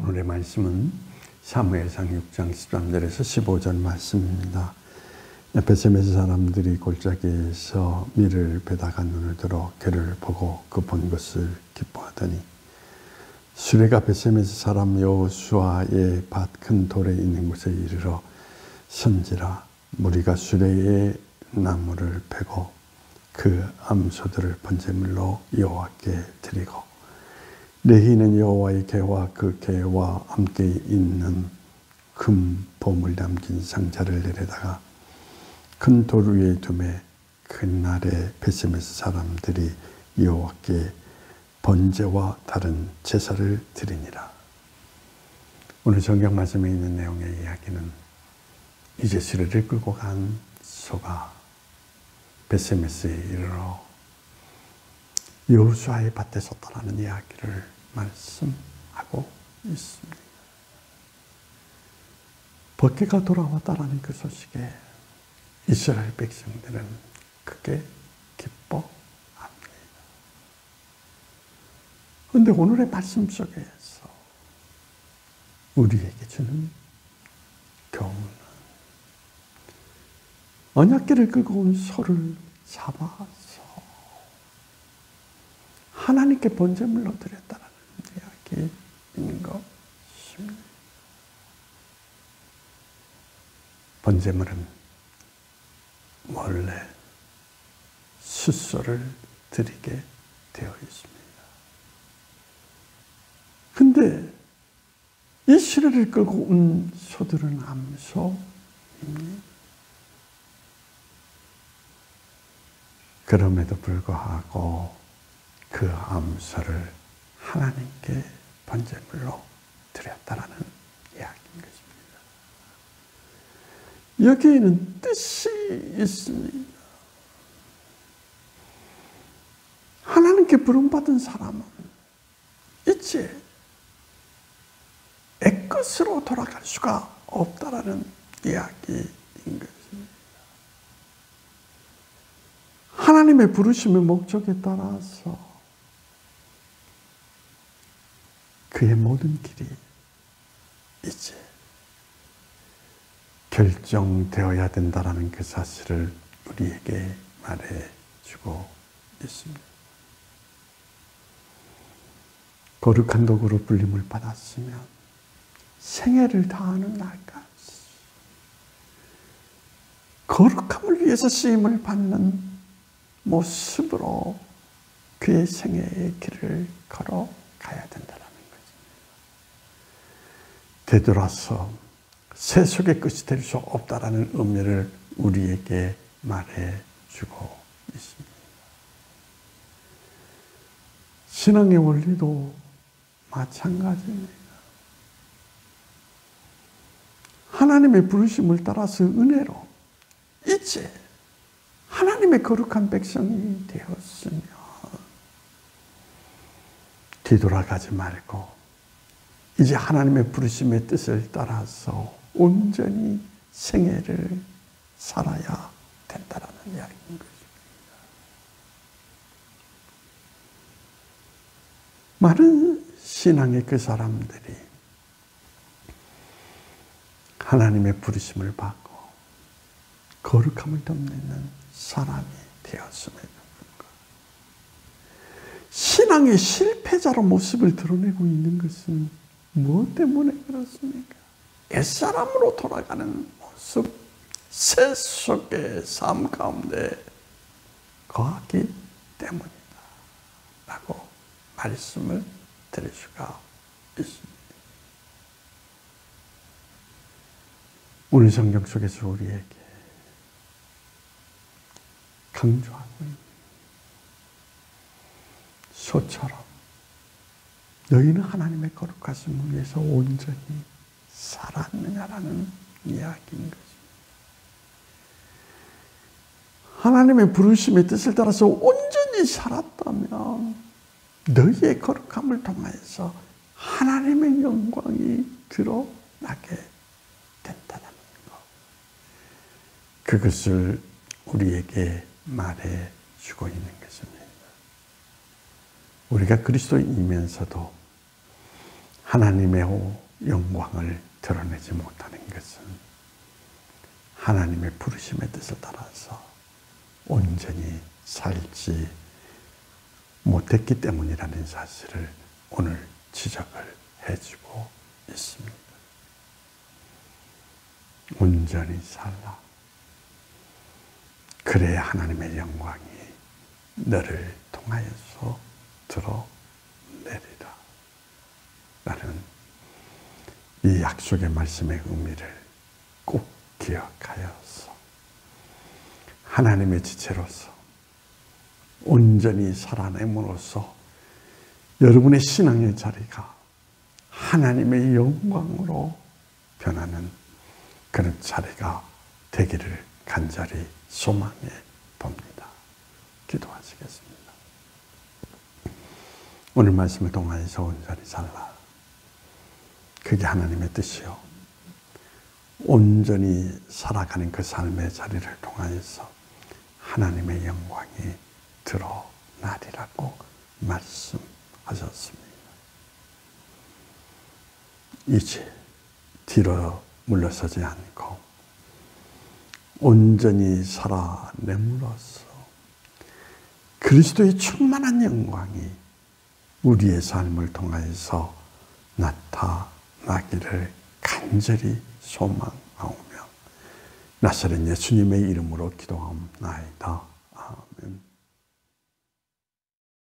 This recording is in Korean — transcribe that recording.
오늘의 말씀은 사무엘상 6장 13절에서 15절 말씀입니다. 베세메스 사람들이 골짜기에서 밀을 베다가 눈을 들어 괴를 보고 그 본 것을 기뻐하더니 수레가 베세메스 사람 여호수아의 밭 큰 돌에 있는 곳에 이르러 선지라 무리가 수레의 나무를 베고 그 암소들을 번제물로 여호와께 드리고 레히는 여호와의 개와 그 개와 함께 있는 금 보물 담긴 상자를 내려다가 큰 돌 위에 두매 그날에 베세메스 사람들이 여호와께 번제와 다른 제사를 드리니라. 오늘 성경 말씀에 있는 내용의 이야기는 이제 수레를 끌고 간 소가 베세메스에 이르러 여호수아의 밭에서 떠나는 이야기를 말씀하고 있습니다. 번개가 돌아왔다라는 그 소식에 이스라엘 백성들은 크게 기뻐합니다. 그런데 오늘의 말씀 속에서 우리에게 주는 교훈은 언약궤를 끌고 온 소를 잡아서 하나님께 번제물로 드렸다는 이야기인 것입니다. 번제물은 원래 숫소를 드리게 되어 있습니다. 근데 이 수레를 끌고 온 소들은 암소입니다. 그럼에도 불구하고 그 암소를 하나님께 번제물로 드렸다라는 이야기인 것입니다. 여기에는 뜻이 있습니다. 하나님께 부름받은 사람은 이제 애끝으로 돌아갈 수가 없다라는 이야기인 것입니다. 하나님의 부르심의 목적에 따라서 그의 모든 길이 이제 결정되어야 된다는 그 사실을 우리에게 말해주고 있습니다. 거룩한 도구로 불림을 받았으면 생애를 다하는 날까지 거룩함을 위해서 쓰임을 받는 모습으로 그의 생애의 길을 걸어가야 된다는 되돌아서 세속의 끝이 될 수 없다라는 의미를 우리에게 말해주고 있습니다. 신앙의 원리도 마찬가지입니다. 하나님의 부르심을 따라서 은혜로 이제 하나님의 거룩한 백성이 되었으면 뒤돌아가지 말고 이제 하나님의 부르심의 뜻을 따라서 온전히 생애를 살아야 된다는 이야기인 것입니다. 많은 신앙의 그 사람들이 하나님의 부르심을 받고 거룩함을 덧내는 사람이 되었음에도 불구하고 신앙의 실패자로 모습을 드러내고 있는 것은 무엇 때문에 그렇습니까? 옛사람으로 돌아가는 모습, 세속의 삶 가운데 거하기 때문이다 라고 말씀을 드릴 수가 있습니다. 오늘 성경 속에서 우리에게 강조하고 있는 소처럼 너희는 하나님의 거룩하심을 위해서 온전히 살았느냐라는 이야기인 것입니다. 하나님의 부르심의 뜻을 따라서 온전히 살았다면 너희의 거룩함을 통해서 하나님의 영광이 드러나게 된다는 것. 그것을 우리에게 말해주고 있는 것입니다. 우리가 그리스도인이면서도 하나님의 영광을 드러내지 못하는 것은 하나님의 부르심의 뜻을 따라서 온전히 살지 못했기 때문이라는 사실을 오늘 지적을 해주고 있습니다. 온전히 살라. 그래야 하나님의 영광이 너를 통하여서 드러내리라. 라는 이 약속의 말씀의 의미를 꼭 기억하여서 하나님의 지체로서 온전히 살아냄으로써 여러분의 신앙의 자리가 하나님의 영광으로 변하는 그런 자리가 되기를 간절히 소망해 봅니다. 기도하시겠습니다. 오늘 말씀을 통하여서 온전히 살라. 그게 하나님의 뜻이요. 온전히 살아가는 그 삶의 자리를 통하여서 하나님의 영광이 드러나리라고 말씀하셨습니다. 이제 뒤로 물러서지 않고 온전히 살아냄으로써 그리스도의 충만한 영광이 우리의 삶을 통하여서 나타나기를 간절히 소망하오며 나사렛 예수님의 이름으로 기도하옵나이다.